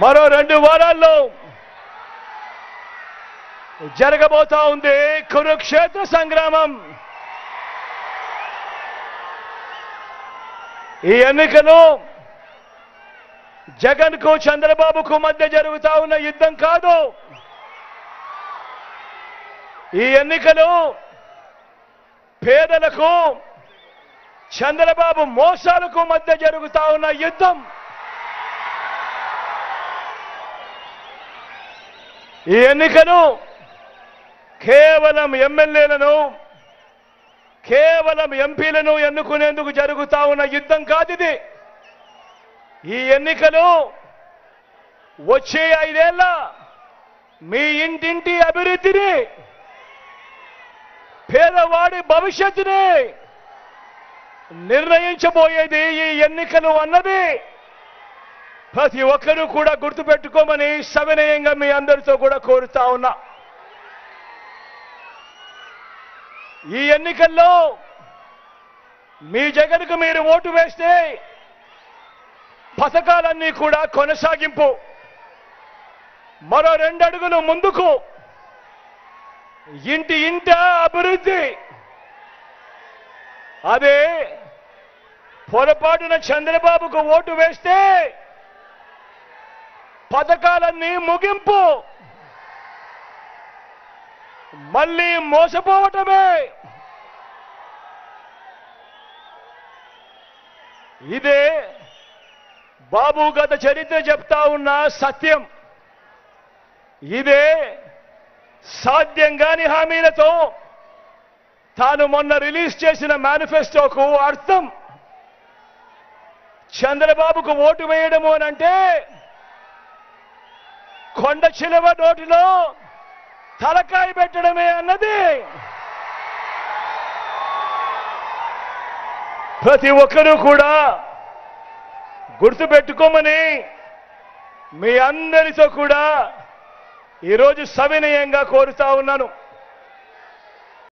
మరో 2 వారాల్లో జరగబోతా ఉంది కురుక్షేత్ర సంగ్రామం. ఈ ఎన్నికలు జగన్ కు చంద్రబాబుకు మధ్య జరుగుతా ఉన్న యుద్ధం కాదు. ఈ ఎన్నికలు పేదలకు చంద్రబాబు మోసాలకు మధ్య జరుగుతా ఉన్న యుద్ధం. ఈ ఎన్నికలు కేవలం ఎమ్మెల్యేలను కేవలం ఎంపీలను ఎన్నుకునేందుకు జరుగుతా ఉన్న యుద్ధం కాదు ఇది. ఈ ఎన్నికలు వచ్చే 5 ఏళ్ల మీ ఇంటింటి అభివృద్ధిని, పేదవాడి భవిష్యత్తుని నిర్ణయించబోయేది ఈ ఎన్నికలు అన్నది ప్రతి ఒక్కరూ కూడా గుర్తుపెట్టుకోమని సవినయంగా మీ అందరితో కూడా కోరుతా ఉన్నా. ఈ ఎన్నికల్లో మీ జగన్కు మీరు ఓటు వేస్తే పథకాలన్నీ కూడా కొనసాగింపు, మరో 2 అడుగులు ముందుకు, ఇంట అభివృద్ధి. అదే పొరపాటున చంద్రబాబుకు ఓటు వేస్తే పథకాలన్నీ ముగింపు, మళ్ళీ మోసపోవటమే. ఇదే బాబు గత చరిత్ర చెప్తా ఉన్న సత్యం. ఇదే సాధ్యం కాని హామీలతో తాను మొన్న రిలీజ్ చేసిన మేనిఫెస్టోకు అర్థం. చంద్రబాబుకు ఓటు వేయడము అనంటే కొండ చిలువ నోటిలో తలకాయ పెట్టడమే అన్నది ప్రతి ఒక్కరూ కూడా గుర్తుపెట్టుకోమని మీ అందరితో కూడా ఈరోజు సవినయంగా కోరుతా ఉన్నాను.